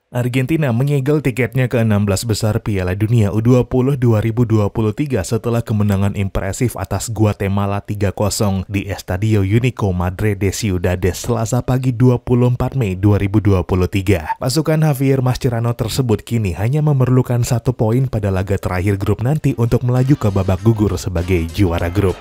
Argentina menyegel tiketnya ke 16 besar Piala Dunia U20 2023 setelah kemenangan impresif atas Guatemala 3-0 di Estadio Único Madre de Ciudades Selasa pagi 24 Mei 2023. Pasukan Javier Mascherano tersebut kini hanya memerlukan 1 poin pada laga terakhir grup nanti untuk melaju ke babak gugur sebagai juara grup.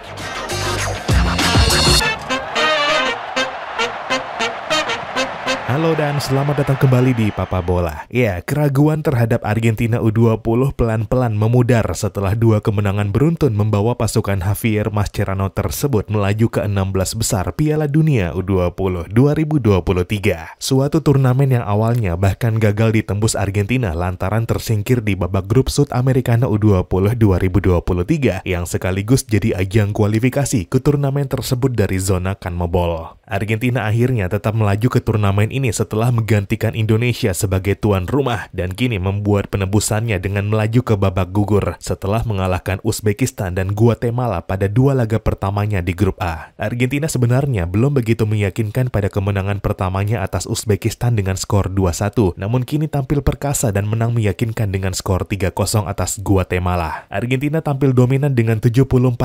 Halo dan selamat datang kembali di Papa Bola. Ya, keraguan terhadap Argentina U20 pelan-pelan memudar setelah 2 kemenangan beruntun membawa pasukan Javier Mascherano tersebut melaju ke 16 besar Piala Dunia U20 2023. Suatu turnamen yang awalnya bahkan gagal ditembus Argentina lantaran tersingkir di babak grup Sudamericana U20 2023 yang sekaligus jadi ajang kualifikasi ke turnamen tersebut dari zona CONMEBOL. Argentina akhirnya tetap melaju ke turnamen ini setelah menggantikan Indonesia sebagai tuan rumah dan kini membuat penebusannya dengan melaju ke babak gugur setelah mengalahkan Uzbekistan dan Guatemala pada 2 laga pertamanya di grup A. Argentina sebenarnya belum begitu meyakinkan pada kemenangan pertamanya atas Uzbekistan dengan skor 2-1, namun kini tampil perkasa dan menang meyakinkan dengan skor 3-0 atas Guatemala. Argentina tampil dominan dengan 74%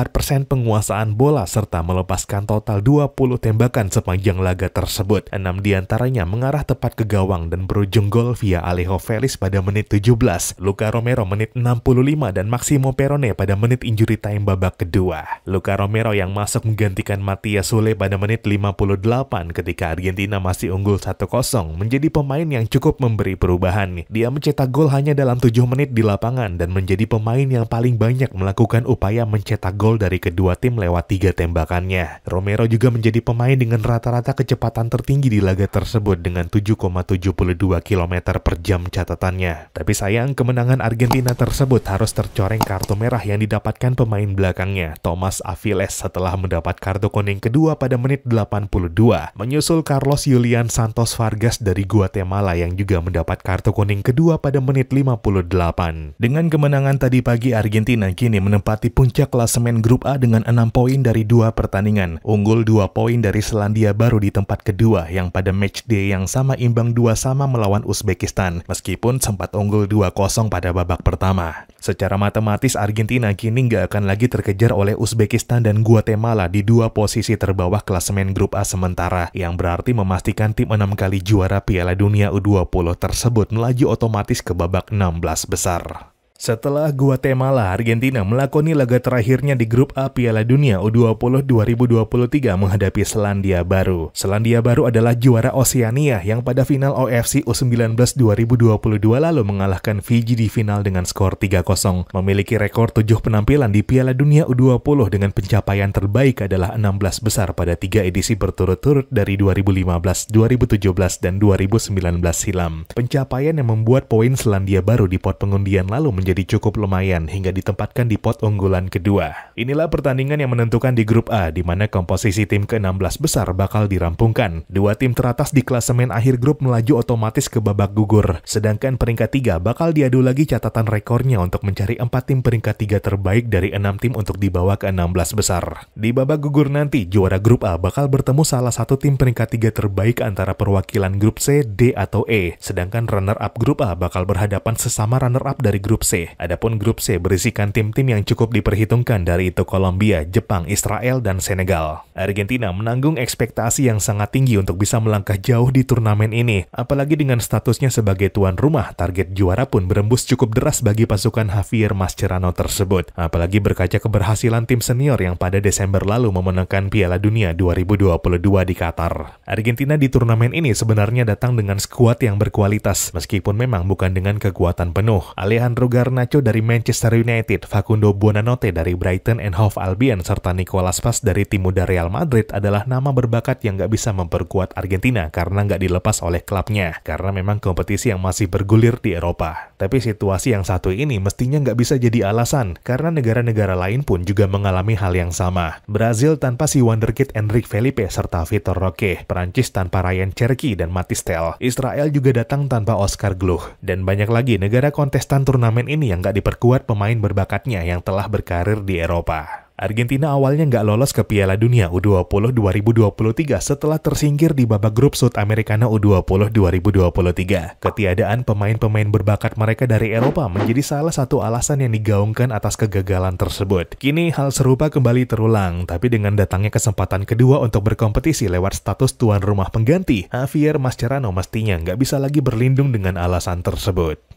penguasaan bola serta melepaskan total 20 tembakan sepanjang laga tersebut. 6 diantaranya mengarah tepat ke gawang dan berujung gol via Alejo Felix pada menit 17, Luka Romero menit 65 dan Maximo Perone pada menit injury time babak kedua. Luka Romero yang masuk menggantikan Matias Sule pada menit 58 ketika Argentina masih unggul 1-0 menjadi pemain yang cukup memberi perubahan. Dia mencetak gol hanya dalam 7 menit di lapangan dan menjadi pemain yang paling banyak melakukan upaya mencetak gol dari kedua tim lewat 3 tembakannya. Romero juga menjadi pemain dengan rata-rata kecepatan tertinggi di laga tersebut dengan 7,72 km per jam catatannya. Tapi sayang, kemenangan Argentina tersebut harus tercoreng kartu merah yang didapatkan pemain belakangnya, Thomas Aviles, setelah mendapat kartu kuning kedua pada menit 82, menyusul Carlos Julian Santos Vargas dari Guatemala yang juga mendapat kartu kuning kedua pada menit 58. Dengan kemenangan tadi pagi, Argentina kini menempati puncak klasemen grup A dengan 6 poin dari 2 pertandingan, unggul 2 poin dari Selandia Baru di tempat kedua yang pada match day yang sama imbang 2-2 melawan Uzbekistan, meskipun sempat unggul 2-0 pada babak pertama. Secara matematis, Argentina kini nggak akan lagi terkejar oleh Uzbekistan dan Guatemala di 2 posisi terbawah klasemen grup A sementara, yang berarti memastikan tim 6 kali juara Piala Dunia U20 tersebut melaju otomatis ke babak 16 besar. Setelah Guatemala, Argentina melakoni laga terakhirnya di grup A Piala Dunia U20 2023 menghadapi Selandia Baru. Selandia Baru adalah juara Oseania yang pada final OFC U19 2022 lalu mengalahkan Fiji di final dengan skor 3-0. Memiliki rekor 7 penampilan di Piala Dunia U20 dengan pencapaian terbaik adalah 16 besar pada 3 edisi berturut-turut dari 2015, 2017, dan 2019 silam. Pencapaian yang membuat poin Selandia Baru di pot pengundian lalu menjadi cukup lumayan hingga ditempatkan di pot unggulan kedua. Inilah pertandingan yang menentukan di grup A, di mana komposisi tim ke-16 besar bakal dirampungkan. 2 tim teratas di klasemen akhir grup melaju otomatis ke babak gugur, sedangkan peringkat 3 bakal diadu lagi catatan rekornya untuk mencari 4 tim peringkat 3 terbaik dari 6 tim untuk dibawa ke 16 besar. Di babak gugur nanti, juara grup A bakal bertemu salah satu tim peringkat 3 terbaik antara perwakilan grup C, D, atau E, sedangkan runner-up grup A bakal berhadapan sesama runner-up dari grup C. Adapun grup C berisikan tim-tim yang cukup diperhitungkan, dari itu Kolombia, Jepang, Israel, dan Senegal. Argentina menanggung ekspektasi yang sangat tinggi untuk bisa melangkah jauh di turnamen ini. Apalagi dengan statusnya sebagai tuan rumah, target juara pun berembus cukup deras bagi pasukan Javier Mascherano tersebut. Apalagi berkaca keberhasilan tim senior yang pada Desember lalu memenangkan Piala Dunia 2022 di Qatar. Argentina di turnamen ini sebenarnya datang dengan skuad yang berkualitas, meskipun memang bukan dengan kekuatan penuh. Alejandro Garnacho dari Manchester United, Facundo Buonanotte dari Brighton and Hove Albion, serta Nicolas Paz dari tim muda Real Madrid adalah nama berbakat yang nggak bisa memperkuat Argentina karena nggak dilepas oleh klubnya, karena memang kompetisi yang masih bergulir di Eropa. Tapi situasi yang satu ini mestinya nggak bisa jadi alasan, karena negara-negara lain pun juga mengalami hal yang sama. Brazil tanpa si wonderkid Enrique Felipe serta Vitor Roque, Prancis tanpa Ryan Cherki dan Mathys Tel, Israel juga datang tanpa Oscar Gluck, dan banyak lagi negara kontestan turnamen ini yang nggak diperkuat pemain berbakatnya yang telah berkarir di Eropa. Argentina awalnya nggak lolos ke Piala Dunia U20 2023 setelah tersingkir di babak grup Sudamericana U20 2023. Ketiadaan pemain-pemain berbakat mereka dari Eropa menjadi salah satu alasan yang digaungkan atas kegagalan tersebut. Kini hal serupa kembali terulang, tapi dengan datangnya kesempatan kedua untuk berkompetisi lewat status tuan rumah pengganti, Javier Mascherano mestinya nggak bisa lagi berlindung dengan alasan tersebut.